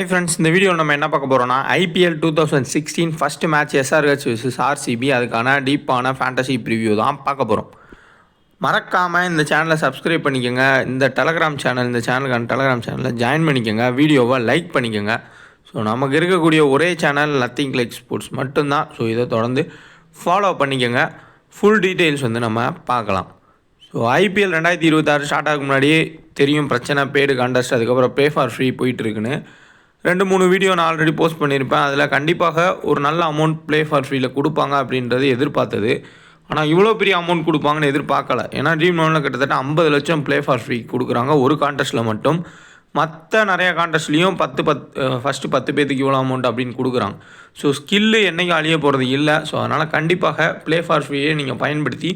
Hi friends, இந்த வீடியோவில் நம்ம என்ன பார்க்க போகிறோம்னா IPL 2016 first match SRH vs RCB அதுக்கான டீப்பான ஃபேண்டசி ப்ரிவ்யூ தான் பார்க்க போகிறோம். மறக்காமல் இந்த சேனலை சப்ஸ்கிரைப் பண்ணிக்கோங்க. இந்த சேனலுக்கான டெலகிராம் சேனலில் ஜாயின் பண்ணிக்கோங்க. வீடியோவை லைக் பண்ணிக்கோங்க. ஸோ நமக்கு இருக்கக்கூடிய ஒரே சேனல் நத்திங் லைக் ஸ்போர்ட்ஸ் மட்டும்தான். ஸோ இதை தொடர்ந்து ஃபாலோ பண்ணிக்கோங்க. ஃபுல் டீட்டெயில்ஸ் நம்ம பார்க்கலாம். ஸோ ஐபிஎல் 2026 ஸ்டார்ட் ஆகும் முன்னாடியே தெரியும் பிரச்சனை, பெய்டு கான்டெஸ்ட், அதுக்கப்புறம் பே ஃபார் ஃப்ரீ போயிட்டுருக்குன்னு 2-3 வீடியோ நான் ஆல்ரெடி போஸ்ட் பண்ணியிருப்பேன். அதில் கண்டிப்பாக ஒரு நல்ல அமௌண்ட் ப்ளே ஃபார் ஃப்ரீயில் கொடுப்பாங்க அப்படின்றது எதிர்பார்த்தது. ஆனால் இவ்வளோ பெரிய அமௌண்ட் கொடுப்பாங்கன்னு எதிர்பார்க்கல. ஏன்னா ட்ரீம் 11 கிட்டத்தட்ட 50 லட்சம் ப்ளே ஃபார் ஃப்ரீ கொடுக்குறாங்க ஒரு கான்டெஸ்ட்டில் மட்டும். மற்ற நிறையா கான்டெஸ்ட்லேயும் ஃபஸ்ட்டு 10 பேத்துக்கு இவ்வளோ அமௌண்ட் அப்படின்னு கொடுக்குறாங்க. ஸோ ஸ்கில்லு என்றைக்கும் அழிய போகிறது இல்லை. ஸோ அதனால் கண்டிப்பாக ப்ளே ஃபார் ஃப்ரீயை நீங்கள் பயன்படுத்தி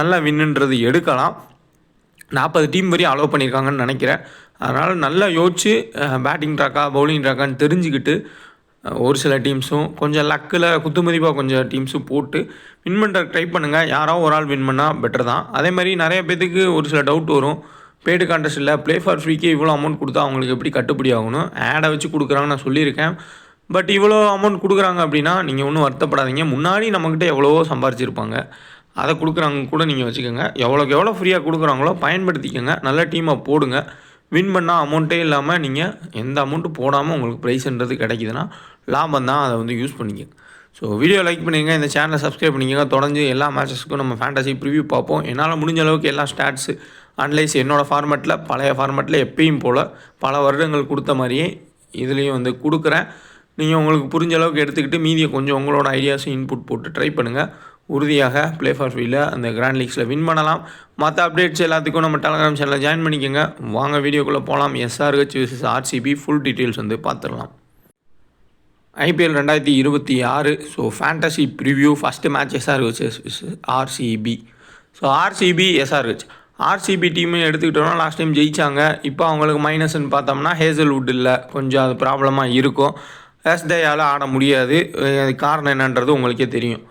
நல்லா வின்னுன்றது எடுக்கலாம். 40 டீம் வரையும் அலோவ் பண்ணியிருக்காங்கன்னு நினைக்கிறேன். அதனால் நல்லா யோசிச்சு பேட்டிங் ட்ராக்கா பவுலிங் ட்ராக்கான்னு தெரிஞ்சுக்கிட்டு ஒரு சில டீம்ஸும் கொஞ்சம் லக்கில் குத்துமதிப்பாக கொஞ்சம் டீம்ஸும் போட்டு வின் பண்ணுறதுக்கு ட்ரை பண்ணுங்கள். யாரோ ஒரு ஆள் வின் பண்ணால் பெட்டர் தான். அதே மாதிரி நிறைய பேத்துக்கு ஒரு சில டவுட் வரும். பெய்டு கான்டெஸ்ட் இல்லை, ப்ளே ஃபார் ஃப்ரீக்கே இவ்வளோ அமௌண்ட் கொடுத்தா அவங்களுக்கு எப்படி கட்டுப்படி ஆகணும், ஆடை வச்சு கொடுக்குறாங்கன்னு நான் சொல்லியிருக்கேன். பட் இவ்வளோ அமௌண்ட் கொடுக்குறாங்க அப்படின்னா நீங்கள் ஒன்றும் வருத்தப்படாதீங்க. முன்னாடி நம்மக்கிட்ட எவ்வளவோ சம்பாரிச்சிருப்பாங்க, அதை கொடுக்குறாங்க கூட நீங்கள் வச்சுக்கோங்க. எவ்வளோக்கு எவ்வளோ ஃப்ரீயாக கொடுக்குறாங்களோ பயன்படுத்திக்கோங்க. நல்ல டீமாக போடுங்க. வின் பண்ணால் அமௌண்ட்டே இல்லாமல் நீங்கள் எந்த அமௌண்ட்டு போடாமல் உங்களுக்கு ப்ரைஸ்ன்றது கிடைக்குதுன்னா லாபம் தான். அதை யூஸ் பண்ணிக்கோங்க. ஸோ வீடியோ லைக் பண்ணிக்கங்க, இந்த சேனலை சப்ஸ்கிரைப் பண்ணிக்கோங்க. தொடர்ந்து எல்லா மேட்சஸ்க்கும் நம்ம ஃபேண்டசி ப்ரிவ்யூ பார்ப்போம். என்னால் முடிஞ்ச அளவுக்கு எல்லா ஸ்டாட்ஸு அனலைஸ் என்னோடய ஃபார்மேட்டில் பழைய ஃபார்மேட்டில் எப்பயும் போல் பல வருடங்கள் கொடுத்த மாதிரியே இதுலேயும் கொடுக்குறேன். நீங்கள் உங்களுக்கு புரிஞ்ச அளவுக்கு எடுத்துக்கிட்டு மீதியை கொஞ்சம் உங்களோட ஐடியாஸும் இன்புட் போட்டு ட்ரை பண்ணுங்கள். உறுதியாக ப்ளே ஃபார் ஃப்ரீயில் அந்த கிராண்ட் லீக்ஸில் வின் பண்ணலாம். மற்ற அப்டேட்ஸ் எல்லாத்துக்கும் நம்ம டெலகிராம் சேனலில் ஜாயின் பண்ணிக்கோங்க. வாங்க வீடியோக்குள்ளே போகலாம். SRH vs RCB full details பார்த்துடலாம். IPL 2026 so fantasy preview first match SRH vs RCB. So RCB team எடுத்துக்கிட்டோம்னா லாஸ்ட் டைம் ஜெயித்தாங்க. இப்போ அவங்களுக்கு மைனஸ்ன்னு பார்த்தோம்னா ஹேசல்வுட் இல்லை, கொஞ்சம் அது ப்ராப்ளமாக இருக்கும். எஸ்டேயால் ஆட முடியாது. காரணம் என்னன்றது உங்களுக்கே தெரியும்.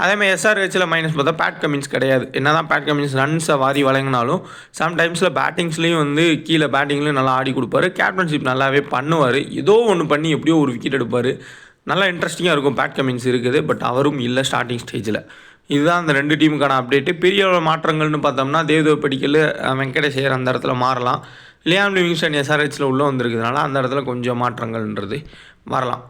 அதேமாதிரி எஸ்ஆர்ஹெச்சில் மைனஸ் பார்த்தா பேட் கமின்ஸ் கிடையாது. என்ன தான் பேட் கமின்ஸ் ரன்ஸை வாரி வழங்கினாலும் சம்டைம்ஸில் பேட்டிங்ஸ்லேயும் கீழே பேட்டிங்லேயும் நல்லா ஆடி கொடுப்பாரு. கேப்டன்ஷிப் நல்லாவே பண்ணுவார். ஏதோ ஒன்று பண்ணி எப்படியோ ஒரு விக்கெட் எடுப்பார். நல்லா இன்ட்ரெஸ்டிங்காக இருக்கும். பேட் கமின்ஸ் இருக்குது, பட் அவரும் இல்லை ஸ்டார்டிங் ஸ்டேஜில். இதுதான் அந்த 2 டீமுக்கான அப்டேட்டு. பெரிய மாற்றங்கள்னு பார்த்தோம்னா தேவ்தேவ் படிக்கல், வெங்கடேஷ் ஐயர் அந்த இடத்துல மாறலாம். லியாம் லிவிங்ஸ்டன் எஸ்ஆர்ஹெச்சில் உள்ளே வந்திருக்கிறதுனால அந்த இடத்துல கொஞ்சம் மாற்றங்கள்ன்றது வரலாம்.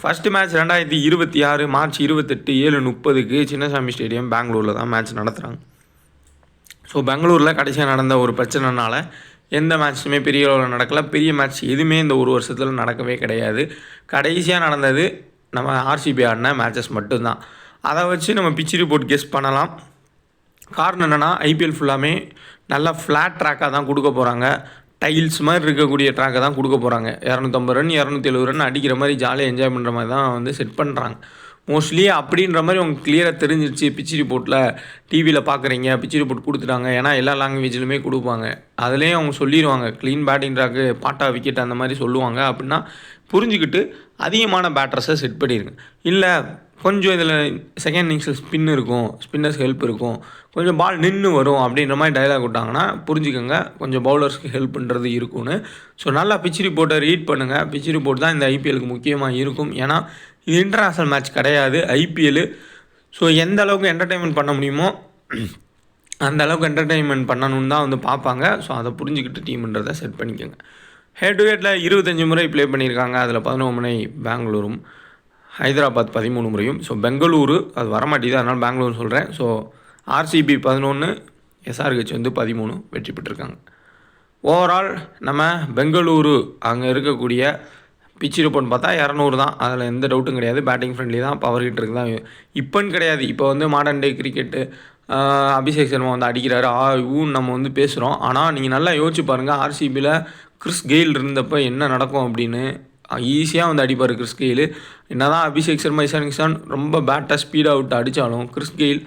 First match 2026 March 28 7:30 Chinnasamy stadium பெங்களூரில் தான் மேட்ச் நடத்துகிறாங்க. ஸோ பெங்களூரில் கடைசியாக நடந்த ஒரு பிரச்சனைனால எந்த மேட்ச்சுமே பெரிய அளவில் நடக்கலை. பெரிய மேட்ச் எதுவுமே இந்த ஒரு வருஷத்தில் நடக்கவே கிடையாது. கடைசியாக நடந்தது நம்ம ஆர்சிபி ஆடின மேட்சஸ் மட்டும்தான். அதை வச்சு நம்ம பிச் ரிப்போர்ட் கெஸ் பண்ணலாம். காரணம் என்னென்னா ஐபிஎல் ஃபுல்லாமே நல்லா ஃப்ளாட் ட்ராக்காக தான் கொடுக்க போகிறாங்க. டைல்ஸ் மாதிரி இருக்கக்கூடிய ட்ராக்கை தான் கொடுக்க போகிறாங்க. 250 ரன் 270 ரன் அடிக்கிற மாதிரி ஜாலியாக என்ஜாய் பண்ணுற மாதிரி தான் செட் பண்ணுறாங்க மோஸ்ட்லி. அப்படின்ற மாதிரி அவங்க கிளியராக தெரிஞ்சிருச்சு. பிச் ரிப்போர்ட்டில் டிவியில் பார்க்குறீங்க, பிச் ரிப்போர்ட் கொடுத்துட்டாங்க. ஏன்னா எல்லா லாங்குவேஜ்லையுமே கொடுப்பாங்க. அதுலேயும் அவங்க சொல்லிடுவாங்க க்ளீன் பேட்டிங் ட்ராக்கு, பாட்டா விக்கெட் அந்த மாதிரி சொல்லுவாங்க. அப்படின்னா புரிஞ்சுக்கிட்டு அதிகமான பேட்டர்ஸை செட் பண்ணிடுங்க. இல்லை கொஞ்சம் இதில் செகண்ட் இன்னிங்ஸில் ஸ்பின் இருக்கும், ஸ்பின்னர்ஸ் ஹெல்ப் இருக்கும், கொஞ்சம் பால் நின்று வரும் அப்படின்ற மாதிரி டைலாக் விட்டாங்கன்னா புரிஞ்சுக்கோங்க கொஞ்சம் பவுலர்ஸ்க்கு ஹெல்ப் பண்ணுறது இருக்கும்னு. ஸோ நல்லா பிச் ரிப்போர்ட்டை ரீட் பண்ணுங்கள். பிச் ரிப்போர்ட் தான் இந்த ஐபிஎலுக்கு முக்கியமாக இருக்கும். ஏன்னா இது இன்டர்நேஷ்னல் மேட்ச் கிடையாது ஐபிஎல். ஸோ எந்த அளவுக்கு என்டர்டெயின்மெண்ட் பண்ண முடியுமோ அந்த அளவுக்கு என்டர்டெயின்மெண்ட் பண்ணணுன்னு தான் பார்ப்பாங்க. ஸோ அதை புரிஞ்சுக்கிட்டு டீம்ன்றதை செட் பண்ணிக்கோங்க. ஹெட் டு ஹெட்டில் 25 முறை ப்ளே பண்ணியிருக்காங்க. அதில் 11 முறை பெங்களூரும், ஹைதராபாத் 13 முறையும். ஸோ பெங்களூரு அது வரமாட்டேது, அதனால் பெங்களூரு சொல்கிறேன். ஸோ ஆர்சிபி 11, எஸ்ஆர்ஹெச் 13 வெற்றி பெற்றிருக்காங்க. ஓவரால் நம்ம பெங்களூரு அங்கே இருக்கக்கூடிய பிச் ரிப்போர்ட் பார்த்தா 200 தான். அதில் எந்த டவுட்டும் கிடையாது. பேட்டிங் ஃப்ரெண்ட்லி தான், பவர் ஹிட்டருக்கு தான். இப்போன்னு கிடையாது. இப்போ modern day cricket Abhishek Sharma அடிக்கிறாரு நம்ம பேசுகிறோம். ஆனால் நீங்கள் நல்லா யோசிச்சு பாருங்கள், ஆர்சிபியில் கிறிஸ் கெயில் இருந்தப்போ என்ன நடக்கும் அப்படின்னு. ஈஸியாக அடிப்பார் கிறிஸ் கெயில். என்ன தான் அபிஷேக் சர்மா, இஷான் கிஷான் ரொம்ப பேட்டாக ஸ்பீடாக விட்டு அடித்தாலும் கிறிஸ் கெயில்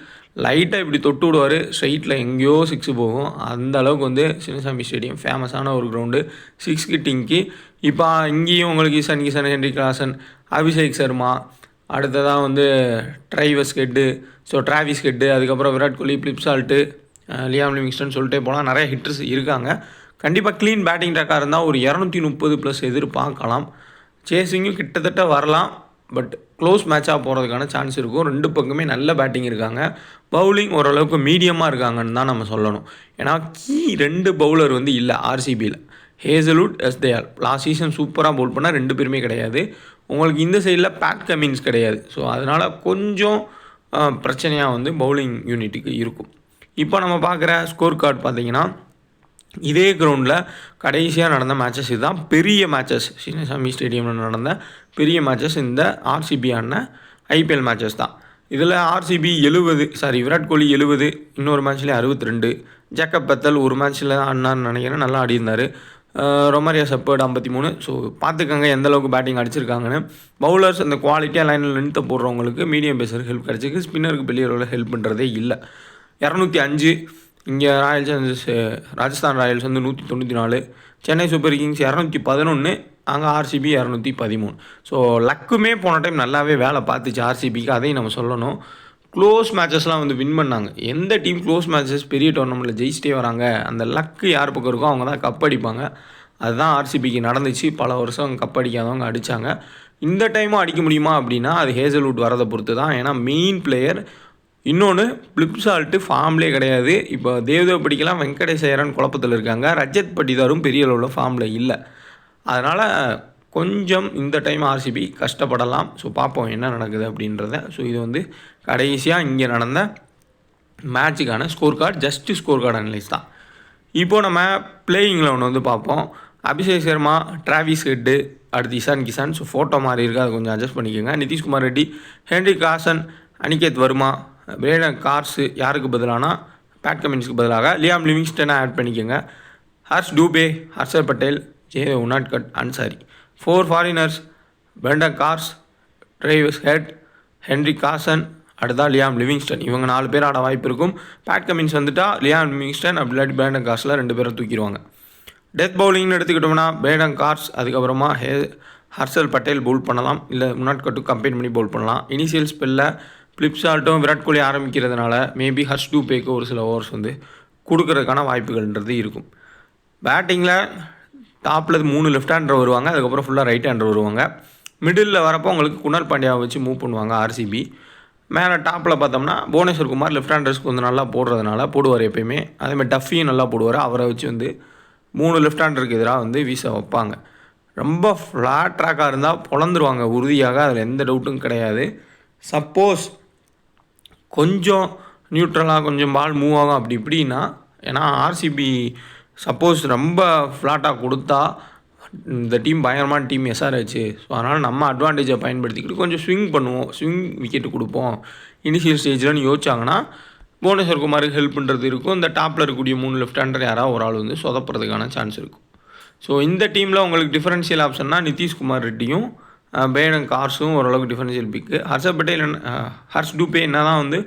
லைட்டாக இப்படி தொட்டு விடுவார், ஸ்ட்ரைட்டில் எங்கேயோ 6 போகும். அந்த அளவுக்கு சின்னசாமி ஸ்டேடியம் ஃபேமஸான ஒரு கிரவுண்டு 6 கிட்டிங்க்கு. இப்போ இங்கேயும் உங்களுக்கு இஷான் கிஷான், ஹென்ரி கிளாசன், அபிஷேக் சர்மா, அடுத்ததாக ட்ரைவஸ் ஹெட்டு, ஸோ டிராவிஸ் ஹெட்டு, அதுக்கப்புறம் விராட் கோலி, பிளிப்சால்ட்டு, லியாம் லிவிங்ஸ்டன் சொல்லிட்டே போனால் நிறைய ஹிட்டர்ஸ் இருக்காங்க. கண்டிப்பாக க்ளீன் பேட்டிங் ட்ராக்காக இருந்தால் ஒரு 230+ எதிர்பார்க்கலாம். சேசிங்கும் கிட்டத்தட்ட வரலாம், பட் க்ளோஸ் மேட்சாக போகிறதுக்கான சான்ஸ் இருக்கும். 2 பக்கமே நல்ல பேட்டிங் இருக்காங்க. பவுலிங் ஓரளவுக்கு மீடியமாக இருக்காங்கன்னு தான் நம்ம சொல்லணும். ஏன்னா கீ 2 பவுலர் வந்து இல்லை ஆர்சிபியில். ஹேசல்வுட், எஸ்தேயால் லாஸ்ட் சீசன் சூப்பராக பவுல் பண்ணால் 2 பேருமே கிடையாது. உங்களுக்கு இந்த சைடில் பேட் கமின்ஸ் கிடையாது. ஸோ அதனால் கொஞ்சம் பிரச்சனையாக வந்து பவுலிங் யூனிட்டுக்கு இருக்கும். இப்போ நம்ம பார்க்குற ஸ்கோர் கார்டு பார்த்திங்கன்னா, இதே கிரவுண்டில் கடைசியாக நடந்த மேட்சஸ் இதுதான் பெரிய மேட்சஸ். சின்னசாமி ஸ்டேடியமில் நடந்த பெரிய மேட்சஸ் இந்த ஆர்சிபி ஆன ஐபிஎல் மேட்சஸ் தான். இதில் ஆர்சிபி 70, விராட் கோலி 70, இன்னொரு மேட்ச்லேயே 62, ஜேக்கப் பெத்தல் ஒரு மேட்ச்சில் ஆடினான்னு நினைக்கிறேன், நல்லா ஆடிருந்தார். Romario shepherd 53. ஸோ பார்த்துக்கங்க எந்த அளவுக்கு பேட்டிங் அடிச்சிருக்காங்கன்னு. பவுலர்ஸ் அந்த குவாலிட்டியாக லைனில் லென்த்தை போடுறவங்களுக்கு மீடியம் பேசருக்கு ஹெல்ப் கிடச்சிருக்கு. ஸ்பின்னருக்கு பெரிய அளவில் ஹெல்ப் பண்ணுறதே இல்லை. 205 இங்கே ராஜஸ்தான் ராயல்ஸ் வந்து 194, சென்னை சூப்பர் கிங்ஸ் 211, அங்கே ஆர்சிபி 213. ஸோ லக்குமே போன டைம் நல்லாவே வேலை பார்த்துச்சு ஆர்சிபிக்கு, அதையும் நம்ம சொல்லணும். க்ளோஸ் மேட்சஸ்லாம் வந்து வின் பண்ணாங்க. எந்த டீம் க்ளோஸ் மேட்சஸ் பெரிய டோர்னமெண்ட்டில் ஜெயிச்சிட்டே வராங்க, அந்த லக்கு யார் பக்கம் இருக்கோ அவங்க தான் கப் அடிப்பாங்க. அதுதான் ஆர்சிபிக்கு நடந்துச்சு. பல வருஷம் கப் அடிக்காதவங்க அடித்தாங்க. இந்த டைமும் அடிக்க முடியுமா அப்படின்னா அது ஹேசல்வுட் வரதை பொறுத்து தான். ஏன்னா மெயின் பிளேயர். இன்னொன்று பிளிப்சால்ட்டு ஃபார்ம்லே கிடையாது. இப்போ தேவ்தேவ் படிக்கலாம், வெங்கடேஷ் ஐயரன் குழப்பத்தில் இருக்காங்க. ரஜத் பட்டிதாரும் பெரிய அளவில் ஃபார்மில் இல்லை. அதனால் கொஞ்சம் இந்த டைம் ஆர்சிபி கஷ்டப்படலாம். ஸோ பார்ப்போம் என்ன நடக்குது அப்படின்றத. ஸோ இது வந்து கடைசியாக இங்கே நடந்த மேட்சுக்கான score card, just score card analyse தான். இப்போது நம்ம பிளேயிங்கில் ஒன்று வந்து பார்ப்போம். அபிஷேக் சர்மா, டிராவிஸ் ஹெட்டு, அடுத்து இசான் கிசான். ஸோ ஃபோட்டோ மாதிரி இருக்குது, அதை கொஞ்சம் அட்ஜஸ்ட் பண்ணிக்கோங்க. Nitish Kumar Reddy, Heinrich Klaasen, Aniket Varma, Brydon Carse யாருக்கு பதிலானா பேட் கமின்ஸ்க்கு பதிலாக லியாம் லிவிங்ஸ்டனை ஆட் பண்ணிக்கோங்க. Harsh Dubey, Harshal Patel, Jaydev Unadkat, Ansari. 4 foreigners, Brydon Carse, Travis Head, Heinrich Klaasen, அடுத்தா லியாம் லிவிங்ஸ்டன். இவங்க 4 பேர் ஆட வாய்ப்பு இருக்கும். பேட் கமின்ஸ் வந்துட்டால் லியாம் லிவிங்ஸ்டன் அப்படி இல்லாட்டி பிரேடன் கார்ஸில் 2 பேரை தூக்கிடுவாங்க. டெத் பவுலிங்னு எடுத்துக்கிட்டோம்னா பிரேடன் கார்ஸ், அதுக்கப்புறமா ஹர்ஷல் பட்டேல் பவுல் பண்ணலாம், இல்லை உன்னாட்கட்டும் கம்பைன் பண்ணி பவுல் பண்ணலாம். இனிஷியல் ஸ்பெல்லில் பிளிப்சால்ட்டும் விராட் கோலி ஆரம்பிக்கிறதுனால மேபி ஹர்ஷ் டூபேக்கு ஒரு சில ஓவர்ஸ் வந்து கொடுக்கறதுக்கான வாய்ப்புகள்ன்றது இருக்கும். பேட்டிங்கில் டாப்பில் 3 லெஃப்ட் ஹேண்டர் வருவாங்க, அதுக்கப்புறம் ஃபுல்லாக ரைட் ஹேண்டர் வருவாங்க. மிடில் வரப்போ உங்களுக்கு குணால் பாண்டியாவை வச்சு மூவ் பண்ணுவாங்க ஆர்சிபி. மேலே டாப்பில் பார்த்தோம்னா புவனேஸ்வர் குமார் லெஃப்ட் ஹேண்டர்ஸ்க்கு வந்து நல்லா போடுறதுனால போடுவார் எப்பயுமே. அதேமாதிரி டஃபியும் நல்லா போடுவார். அவரை வச்சு வந்து 3 லெஃப்ட் ஹேண்டருக்கு எதிராக வந்து வீச வைப்பாங்க. ரொம்ப ஃப்ளாட் ட்ராக்காக இருந்தால் பொழந்துருவாங்க உறுதியாக, அதில் எந்த டவுட்டும் கிடையாது. சப்போஸ் கொஞ்சம் நியூட்ரலாக கொஞ்சம் பால் மூவ் ஆகும் அப்படி இப்படின்னா, ஏன்னா ஆர்சிபி சப்போஸ் ரொம்ப ஃப்ளாட்டாக கொடுத்தா இந்த டீம் பயங்கரமான டீம் எஸ்ஆர்ஹெச். ஸோ அதனால் நம்ம அட்வான்டேஜை பயன்படுத்திக்கிட்டு கொஞ்சம் ஸ்விங் பண்ணுவோம், ஸ்விங் விக்கெட்டு கொடுப்போம் இனிஷியல் ஸ்டேஜ்லன்னு யோசிச்சாங்கன்னா புவனேஸ்வர் குமாருக்கு ஹெல்ப் பண்ணுறது இருக்கும். இந்த டாப்பில் இருக்கக்கூடிய 3 லெஃப்ட் ஹேண்டர் யாராவது ஒரு ஆள் வந்து சொதப்புறதுக்கான சான்ஸ் இருக்கும். ஸோ இந்த டீமில் உங்களுக்கு டிஃபரன்ஷியல் ஆப்ஷன்னா நிதிஷ்குமார் ரெட்டியும் பிரேடன் கார்ஸும் ஓரளவுக்கு டிஃபரன்ஷியல் பிக்கு. ஹர்ஷர் பட்டேல் ஹர்ஷ் டூபே என்ன தான் வந்து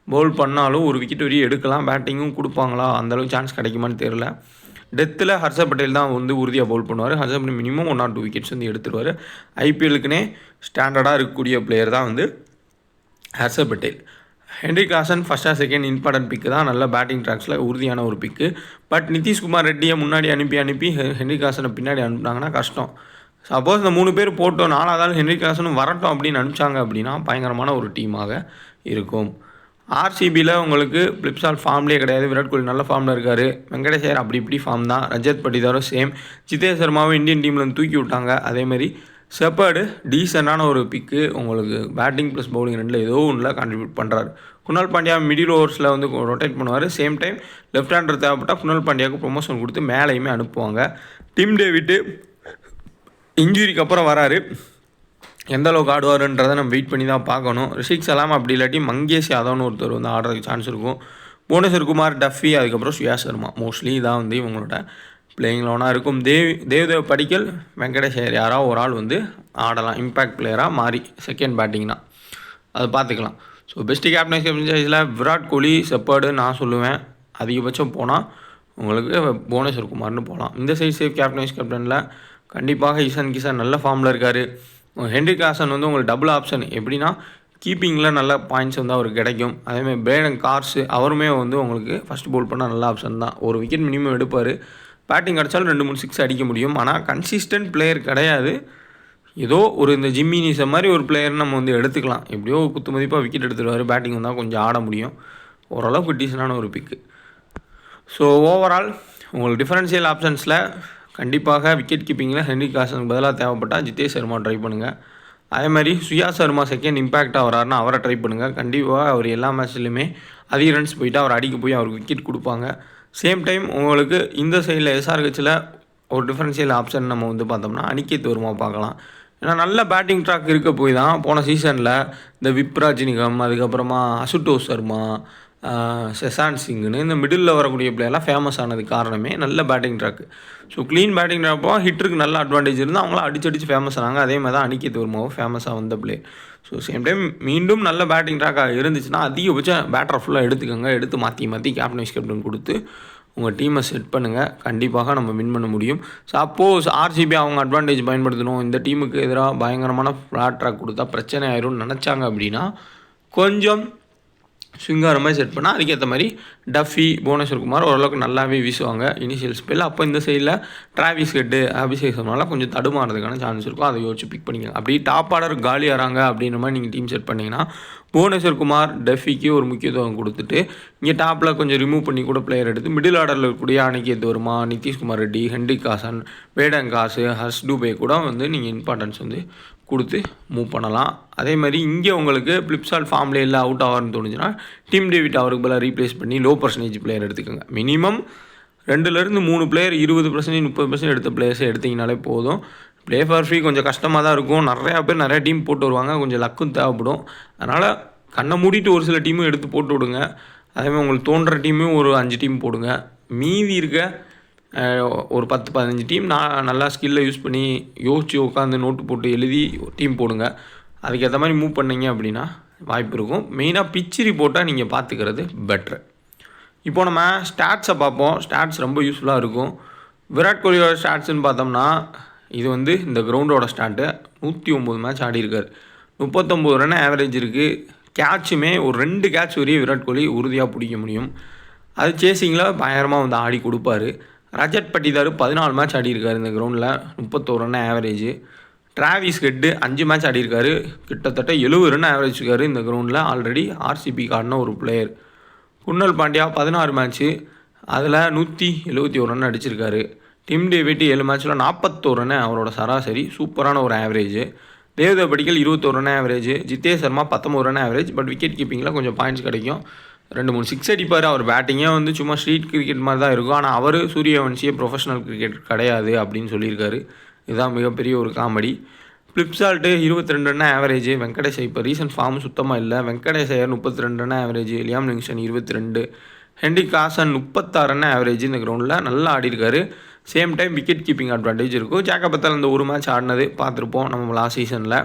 பவுல் பண்ணாலும் ஒரு விக்கெட் வரையும் எடுக்கலாம். பேட்டிங்கும் கொடுப்பாங்களா, அந்தளவுக்கு சான்ஸ் கிடைக்குமான்னு தெரில. டெத்தில் ஹர்ஷர் பட்டேல் தான் வந்து உறுதியாக பவுல் பண்ணுவார். Harshal Patel minimum 1 or 2 wickets வந்து எடுத்துருவார். ஐபிஎலுக்குனே ஸ்டாண்டர்டாக இருக்கக்கூடிய பிளேயர் தான் வந்து Harshal Patel. Heinrich Klaasen first or second important pick தான், நல்ல பேட்டிங் ட்ராக்ஸில் உறுதியான ஒரு பிக்கு. பட் நிதிஷ்குமார் ரெட்டியை முன்னாடி அனுப்பி ஹென்ரிக் காசனை பின்னாடி அனுப்புனாங்கன்னா கஷ்டம். சப்போஸ் இந்த 3 பேர் போட்டோம் 4வது ஹென்ரிக் காசனும் வரட்டும் அப்படின்னு அனுப்பிச்சாங்க அப்படின்னா பயங்கரமான ஒரு டீமாக இருக்கும். ஆர்சிபியில் உங்களுக்கு பிளிப்சால் ஃபார்ம்லேயே கிடையாது. விராட் கோலி நல்ல ஃபார்மில் இருக்கார். வெங்கடேஷ் ஐயர் அப்படி இப்படி ஃபார்ம் தான். ரஜத் பட்டிதாரும் சேம். ஜிதேஷ் சர்மாவும் இந்தியன் டீமில் தூக்கி விட்டாங்க. அதேமாதிரி செப்பர்டு டீசெண்டான ஒரு பிக்கு. உங்களுக்கு பேட்டிங் ப்ளஸ் பவுலிங் 2ல் ஏதோ ஒன்றில் கான்ட்ரிபியூட் பண்ணுறாரு. குணால் பாண்டியா மிடில் ஓவர்ஸில் வந்து ரொட்டேட் பண்ணுவார். சேம் டைம் லெஃப்ட் ஹேண்டர் தேவைப்பட்டால் குணால் பாண்டியாவுக்கு ப்ரொமோஷன் கொடுத்து மேலேயுமே அனுப்புவாங்க. டிம் டேவிட்டு இன்ஜுரிக்கு அப்புறம் வராரு. எந்த அளவுக்கு ஆடுவாருன்றதை நம்ம வெயிட் பண்ணி தான் பார்க்கணும். ரிஷிக் சலாம் அப்படி இல்லாட்டி மங்கேஷ் யாதவ்னு ஒருத்தர் வந்து ஆடுறதுக்கு சான்ஸ் இருக்கும். புவனேஸ்வர் குமார், டஃபி, அதுக்கப்புறம் சுயா சர்மா மோஸ்ட்லி இதான் வந்து இவங்களோட பிளேயிங் லோனாக இருக்கும். தேவ்தேவ் படிக்கல், வெங்கடேஷ் ஐயர் யாராவது ஒரு ஆள் வந்து ஆடலாம் இம்பேக்ட் பிளேயராக மாறி செகண்ட் பேட்டிங்னா அதை பார்த்துக்கலாம். So best கேப்டன்ஸில் Virat Kohli shepherd நான் சொல்லுவேன். அதிகபட்சம் போனால் உங்களுக்கு புவனேஸ்வர் குமார்னு போகலாம். இந்த சைட் சேஃப் கேப்டனில் கண்டிப்பாக இசான் கிசான் நல்ல ஃபார்மில் இருக்கார். ஹென்ரிக் காசன் வந்து உங்களுக்கு டபுள் ஆப்ஷன் எப்படின்னா கீப்பிங்கில் நல்ல பாயிண்ட்ஸ் வந்து அவருக்கு கிடைக்கும். அதேமாதிரி பிரேடன் கார்ஸு அவருமே வந்து உங்களுக்கு ஃபஸ்ட் பவுல் பண்ணால் நல்ல ஆப்ஷன் தான். ஒரு விக்கெட் மினிமம் எடுப்பார். பேட்டிங் கிடச்சாலும் 2-3 6 அடிக்க முடியும். ஆனால் கன்சிஸ்டன்ட் பிளேயர் கிடையாது. ஏதோ ஒரு இந்த ஜிம்மி நீச மாதிரி ஒரு பிளேயர் நம்ம வந்து எடுத்துக்கலாம். எப்படியோ குத்து மதிப்பாக விக்கெட் எடுத்துடுவார். பேட்டிங் வந்தால் கொஞ்சம் ஆட முடியும். ஓரளவுக்கு டீசனான ஒரு பிக்கு. ஸோ ஓவரால் உங்களுக்கு டிஃபரன்ஷியல் ஆப்ஷன்ஸில் கண்டிப்பாக விக்கெட் கீப்பிங்கில் ஹென்ரி கிளாசனுக்கு பதிலாக தேவைப்பட்டால் ஜிதேஷ் சர்மா ட்ரை பண்ணுங்கள். அதே மாதிரி சுயா சர்மா செகண்ட் இம்பேக்டாக வராருன்னா அவரை ட்ரை பண்ணுங்கள். கண்டிப்பாக அவர் எல்லா மேட்ச்லையுமே அதிக ரன்ஸ் போயிட்டு அவர் அடிக்க போய் அவருக்கு விக்கெட் கொடுப்பாங்க. சேம் டைம் உங்களுக்கு இந்த சைடில் எஸ்ஆர்ஹெச்சில் ஒரு டிஃபரன்ஷியல் ஆப்ஷன் நம்ம வந்து பார்த்தோம்னா அனிகேத் வர்மா பார்க்கலாம். ஏன்னா நல்ல பேட்டிங் ட்ராக் இருக்க போய் தான் போன சீசனில் இந்த விப்ராஜினிகம், அதுக்கப்புறமா அசுட்டோஷ் சர்மா, செசான் சிங்குன்னு இந்த மிடில் வரக்கூடிய பிளேயர்லாம் ஃபேமஸ் ஆனது காரணமே நல்ல batting track. So clean batting ட்ராப்போ ஹிட்டருக்கு நல்ல அட்வான்டேஜ் இருந்தால் அவங்களாம் அடிச்சு ஃபேமஸ் ஆனாங்க. அதே மாதிரி தான் அனிகேத் வர்மாவும் ஃபேமஸாக வந்த பிளேயர். ஸோ சேம் டைம் மீண்டும் நல்ல பேட்டிங் ட்ராக்காக இருந்துச்சுன்னா அதிகபட்சம் பேட்டரை ஃபுல்லாக எடுத்துக்கோங்க. எடுத்து மாற்றி கேப்டன் வைஸ் கேப்டன் கொடுத்து உங்கள் டீமை செட் பண்ணுங்கள். கண்டிப்பாக நம்ம வின் பண்ண முடியும். சப்போஸ் ஆர்சிபி அவங்க அட்வான்டேஜ் பயன்படுத்தணும், இந்த டீமுக்கு எதிராக பயங்கரமான ஃப்ளாட் ட்ராக் கொடுத்தா பிரச்சனை ஆயிரும்னு நினச்சாங்க அப்படின்னா கொஞ்சம் ஸ்விங்கார மாதிரி செட் பண்ணால் அதுக்கேற்ற மாதிரி டஃபி, புவனேஸ்வர் குமார் ஓரளவுக்கு நல்லாவே வீசுவாங்க இனிஷியல் ஸ்பெல். அப்போ இந்த சைடில் டிராவிஸ் ஹெட்டு, அபிஷேக் சர்மாலாம் கொஞ்சம் தடுமாறதுக்கான சான்ஸ் இருக்கும். அதை யோசிச்சு பிக் பண்ணிக்கோங்க. அப்படி டாப் ஆர்டர் காலியாகிறாங்க அப்படின்ற மாதிரி நீங்கள் டீம் செட் பண்ணிங்கன்னா புவனேஸ்வர் குமார், டஃபிக்கு ஒரு முக்கியத்துவம் கொடுத்துட்டு இங்கே டாப்பில் கொஞ்சம் ரிமூவ் பண்ணி கூட பிளேயர் எடுத்து மிடில் ஆர்டரில் இருக்கக்கூடிய அனிகேத் வர்மா, நிதிஷ்குமார் ரெட்டி, ஹென்ரி கிளாசன், வேடன் காசு, ஹர்ஷ் டூபே கூட வந்து நீங்கள் இம்பார்ட்டன்ஸ் வந்து கொடுத்து மூவ் பண்ணலாம். அதே மாதிரி இங்கே உங்களுக்கு பிளிப்சால்ட் ஃபார்ம்லே இல்லை அவுட் ஆவார்னு தோணுச்சுன்னா டீம் டேவிட் அவருக்கு பதிலாக ரீப்ளேஸ் பண்ணி லோ பர்சன்டேஜ் பிளேயர் எடுத்துக்கோங்க. மினிமம் 2-3 பிளேயர் 20% 30% எடுத்த பிளேயர்ஸை எடுத்திங்கனாலே போதும். ப்ளே ஃபார் ஃப்ரீ கொஞ்சம் கஷ்டமாக தான் இருக்கும். நிறையா பேர் நிறையா டீம் போட்டு வருவாங்க. கொஞ்சம் லக்கும் தேவைப்படும். அதனால் கண்ணை மூடிட்டு ஒரு சில டீமும் எடுத்து போட்டு விடுங்க. அதேமாதிரி உங்களுக்கு தோன்ற டீமும் ஒரு 5 டீம் போடுங்க. மீதி இருக்க ஒரு 10-15 டீம் நல்லா ஸ்கில்லை யூஸ் பண்ணி யோசித்து உட்காந்து நோட்டு போட்டு எழுதி டீம் போடுங்க. அதுக்கேற்ற மாதிரி மூவ் பண்ணிங்க அப்படின்னா வாய்ப்பு இருக்கும். மெயினாக பிச் ரிப்போர்ட்டாக நீங்கள் பார்த்துக்கிறது பெட்ரு. இப்போ நம்ம ஸ்டாட்ஸை பார்ப்போம். ஸ்டாட்ஸ் ரொம்ப யூஸ்ஃபுல்லாக இருக்கும். விராட் கோலியோட ஸ்டாட்ஸ்ன்னு பார்த்தோம்னா இது வந்து இந்த கிரவுண்டோட ஸ்டாட்டு. 109 மேட்ச் ஆடிருக்கார். 39 ரன் ஆவரேஜ் இருக்குது. கேட்சுமே ஒரு 2 கேட்ச் வரையும் விராட் கோலி உறுதியாக பிடிக்க முடியும். அது சேசிங்கில் பயங்கரமாக வந்து ஆடி கொடுப்பார். ரஜத் பட்டிதார் 14 மேட்ச் ஆடிருக்காரு இந்த கிரவுண்டில். 31 run average. Travis Head 5 match ஆடிருக்காரு. கிட்டத்தட்ட 70 ரன் ஆவரேஜ் இருக்காரு இந்த கிரவுண்டில். ஆல்ரெடி ஆர்சிபி கார்டின ஒரு பிளேயர். குர்னல் பாண்டியா 16 மேட்ச்சு, அதில் 171 ரன் அடிச்சிருக்காரு. டிம் டேவிட் 7 மேட்ச்சில் 41 ரன் அவரோட சராசரி. சூப்பரான ஒரு average. Devdutt Padikkal 21 run average. Jitesh Sharma 19 run average. But wicket கீப்பிங்கில் கொஞ்சம் பாயிண்ட்ஸ் கிடைக்கும். 2-3 சிக்ஸ் அடிப்பார். அவர் பேட்டிங்கே வந்து சும்மா ஸ்ட்ரீட் கிரிக்கெட் மாதிரி தான் இருக்கும். ஆனால் அவர் சூரியவன்சியே ப்ரொஃபஷனல் கிரிக்கெட் கிடையாது அப்படின்னு சொல்லியிருக்காரு. இதுதான் மிகப்பெரிய ஒரு comedy. Phil Salt 22 run average. Venkatesh இப்போ ரீசன்ட் ஃபார்ம் சுத்தமாக இல்லை. Venkatesh Iyer 32 run average. Liam Livingstone 22. Heinrich Klaasen 36 run average இந்த கிரவுண்டில் நல்லா ஆடிருக்காரு. Same time wicket keeping advantage இருக்கும். ஜாக்கபத்தால் அந்த ஒரு மேட்ச் ஆடினது பார்த்துருப்போம் நம்ம லாஸ்ட் சீசனில்.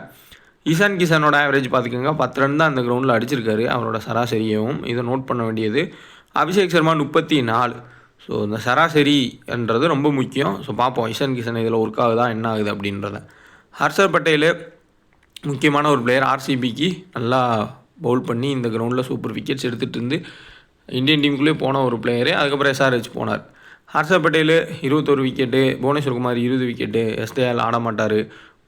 இசான் கிஷனோட ஆவரேஜ் பார்த்துக்கோங்க, 10 ரன் தான் அந்த கிரவுண்டில் அடிச்சிருக்காரு அவரோட சராசரியவும். இதை நோட் பண்ண வேண்டியது. அபிஷேக் சர்மா 34. ஸோ இந்த சராசரின்றது ரொம்ப முக்கியம். ஸோ பார்ப்போம் இசான் கிஷன் இதில் ஒர்க் ஆகுதா என்ன ஆகுது அப்படின்றத. ஹர்ஷர் பட்டேல் முக்கியமான ஒரு பிளேயர். ஆர்சிபிக்கு நல்லா பவுல் பண்ணி இந்த கிரவுண்டில் சூப்பர் விக்கெட்ஸ் எடுத்துகிட்டு இருந்து இந்தியன் டீமுக்குள்ளே போன ஒரு பிளேயரு. அதுக்கப்புறம் எஸ்ஆர்ஹெச் போனார். ஹர்ஷர் பட்டேல் 21 விக்கெட்டு. புவனேஸ்வர் குமார் 20 விக்கெட்டு. எஸ்டேஆல் ஆட மாட்டார்.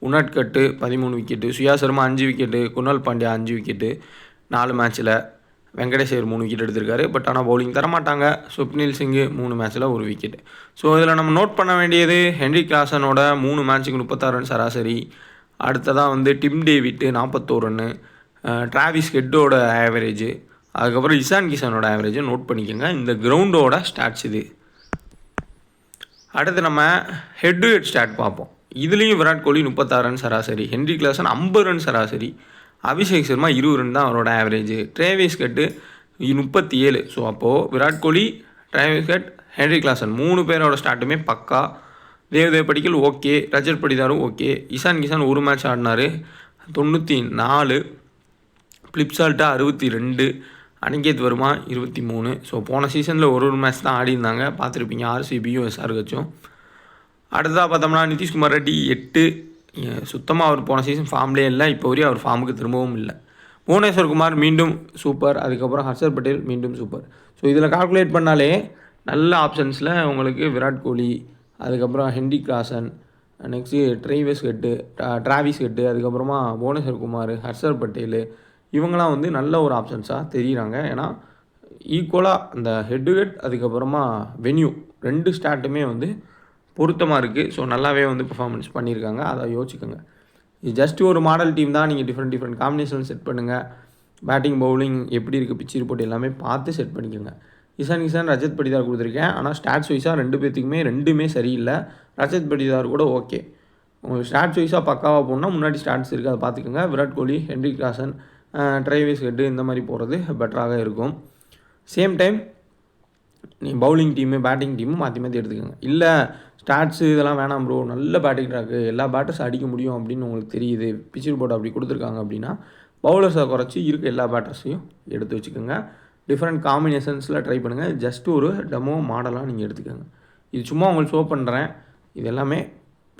Unadkat 13 wicket. Suyash Sharma 5 wicket. Krunal Pandya 5 wicket 4 மேட்ச்சில். வெங்கடேஷ் ஐயர் 3 விக்கெட் எடுத்திருக்காரு. பட் ஆனால் பவுலிங் தரமாட்டாங்க. சுப்னில் சிங்கு 3 மேட்ச்சில் 1 விக்கெட். ஸோ இதில் நம்ம நோட் பண்ண வேண்டியது ஹென்ரி கிளாசனோட 3 மேட்ச்சுக்கு 36 ரன் சராசரி. அடுத்ததாக வந்து டிம் டேவிட்டு 41 ரன்னு. டிராவிஸ் ஹெட்டோட ஆவரேஜ். அதுக்கப்புறம் இசான் கிஷனோட ஆவரேஜை நோட் பண்ணிக்கோங்க. இந்த கிரவுண்டோட ஸ்டாட்ஸ் இது. அடுத்து நம்ம ஹெட் டு ஹெட் ஸ்டாட் பார்ப்போம். இதுலேயும் விராட் கோலி 36 ரன் சராசரி. ஹென்ரி கிளாசன் 50 ரன் சராசரி. அபிஷேக் சர்மா 20 ரன் தான் அவரோட ஆவரேஜ். Travis head 37. ஸோ அப்போது Virat Kohli, Travis head, Henry Klaasen 3 பேரோட ஸ்டார்ட்டுமே பக்கா. தேவ்தேவ் படிக்கல் ஓகே. ரஜத் படிதாரும் ஓகே. இசான் கிஷன் ஒரு மேட்ச் ஆடினார் 94. பிளிப்சால்ட்டா 62. அனிகேத் வர்மா 23. ஸோ போன சீசனில் ஒரு மேட்ச் தான் ஆடிருந்தாங்க, பார்த்துருப்பீங்க. ஆர்சிபியும் எஸ்ஆர்ஹெச்சும். அடுத்ததாக பார்த்தோம்னா நிதிஷ்குமார் ரெட்டி 8. சுத்தமாக அவர் போன சீசன் ஃபார்ம்லேயே இல்லை. இப்போ வரையும் அவர் ஃபார்முக்கு திரும்பவும் இல்லை. புவனேஸ்வர் குமார் மீண்டும் சூப்பர். அதுக்கப்புறம் ஹர்ஷர் பட்டேல் மீண்டும் சூப்பர். ஸோ இதில் கால்குலேட் பண்ணாலே நல்ல ஆப்ஷன்ஸில் உங்களுக்கு விராட் கோலி, அதுக்கப்புறம் Henry Klaasen, next Travis head, அதுக்கப்புறமா புவனேஸ்வர் குமார், ஹர்ஷர் பட்டேல் இவங்களாம் வந்து நல்ல ஒரு ஆப்ஷன்ஸாக தெரியுறாங்க. ஏன்னா ஈக்குவலாக அந்த ஹெட் டு ஹெட் அதுக்கப்புறமா வென்யூ 2 ஸ்டாட்டுமே வந்து பொருத்தமாக இருக்குது. ஸோ நல்லாவே வந்து பெர்ஃபார்மன்ஸ் பண்ணியிருக்காங்க. அதை யோசிச்சுக்கோங்க. இது ஜஸ்ட் ஒரு மாடல் டீம் தான். நீங்கள் டிஃப்ரெண்ட் காம்பினேஷன் செட் பண்ணுங்கள். பேட்டிங் பவுலிங் எப்படி இருக்குது, பிச் ரிப்போர்ட் எல்லாமே பார்த்து செட் பண்ணிக்கோங்க. இஷான் ரஜத் படிதார் கொடுத்துருக்கேன். ஆனால் ஸ்டாட்ஸ் வைஸாக 2 பேர்த்துக்குமே 2மே சரியில்லை. ரஜத் படிதார் கூட ஓகே. உங்களுக்கு ஸ்டாட்ஸ் வைஸாக பக்காவாக போகணுன்னா முன்னாடி ஸ்டாட்ஸ் இருக்குது, அதை பார்த்துக்கோங்க. Virat Kohli, Henrik Klaasen, Travis head இந்த மாதிரி போகிறது பெட்டராக இருக்கும். சேம் டைம் நீ பவுலிங் டீமு பேட்டிங் டீமும் மாற்றி எடுத்துக்கோங்க. இல்லை ஸ்டாட்ஸு இதெல்லாம் வேணாம் ப்ரோ, நல்ல பேட்டிங் ட்ராக்கு, எல்லா பேட்டர்ஸ் அடிக்க முடியும் அப்படின்னு உங்களுக்கு தெரியுது, பிச் ரிப்போர்ட் அப்படி கொடுத்துருக்காங்க அப்படின்னா பவுலர்ஸை குறைச்சி இருக்க எல்லா பேட்டர்ஸையும் எடுத்து வச்சுக்கோங்க. டிஃப்ரெண்ட் காம்பினேஷன்ஸில் ட்ரை பண்ணுங்கள். ஜஸ்ட் ஒரு டெமோ மாடலாக நீங்கள் எடுத்துக்கோங்க. இது சும்மா உங்களுக்கு ஷோ பண்ணுறேன். இது எல்லாமே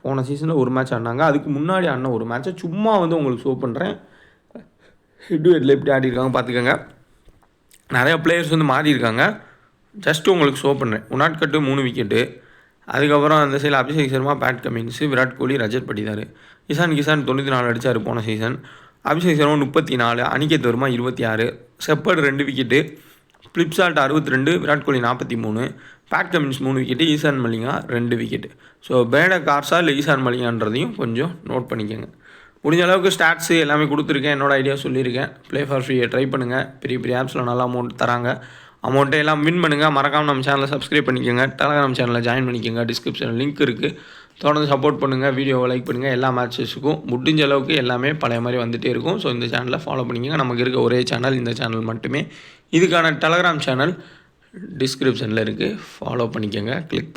போன சீசனில் ஒரு மேட்ச் ஆடினாங்க, அதுக்கு முன்னாடி ஆடின ஒரு மேட்ச்சை சும்மா வந்து உங்களுக்கு ஷோ பண்ணுறேன். ஹெட் டு ஹெட்டில் எப்படி ஆடிருக்காங்க பார்த்துக்கோங்க. நிறையா பிளேயர்ஸ் வந்து மாறி இருக்காங்க. ஜஸ்ட்டு உங்களுக்கு ஷோ பண்ணுறேன். உனாட்கட்டு 3 விக்கெட்டு, அதுக்கப்புறம் அந்த சைடில் அபிஷேக் சர்மா, பேட் கமின்ஸு, விராட் கோலி, ரஜத் படிதார். இஷான் 94 அடித்தார் போன season. Abhishek Sharma 34, Aniket Varma 26, Shepherd 2 wicket, Phil Salt 62, Virat Kohli 43, Pat Cummins 3 wicket, Eshan Malinga 2 wicket. So பேட கார்ஸா இல்லை ஈசான் மலிங்கான்றதையும் கொஞ்சம் நோட் பண்ணிக்கோங்க. முடிஞ்ச அளவுக்கு ஸ்டாட்ஸு எல்லாமே கொடுத்துருக்கேன். என்னோடய ஐடியா சொல்லியிருக்கேன். ப்ளே ஃபார் ஃப்ரீயை ட்ரை பண்ணுங்கள். பெரிய ஆப்ஸில் நல்லா அமௌண்ட் தராங்க. அமௌண்ட்டை எல்லாம் வின் பண்ணுங்கள். மறக்காமல் நம்ம சேனலை சப்ஸ்கிரைப் பண்ணிக்கோங்க. டெலகிராம் சேனலில் ஜாயின் பண்ணிக்கோங்க. டிஸ்கிரிப்ஷனில் லிங்க் இருக்குது. தொடர்ந்து சப்போர்ட் பண்ணுங்கள். வீடியோவை லைக் பண்ணுங்கள். எல்லா மேட்சஸுக்கும் முடிஞ்ச அளவுக்கு எல்லாமே பழைய மாதிரி வந்துகிட்டே இருக்கும். ஸோ இந்த சேனலை ஃபாலோ பண்ணிக்கோங்க. நமக்கு இருக்க ஒரே சேனல் இந்த சேனல் மட்டுமே. இதுக்கான டெலகிராம் சேனல் டிஸ்கிரிப்ஷனில் இருக்குது. ஃபாலோ பண்ணிக்கோங்க. கிளிக்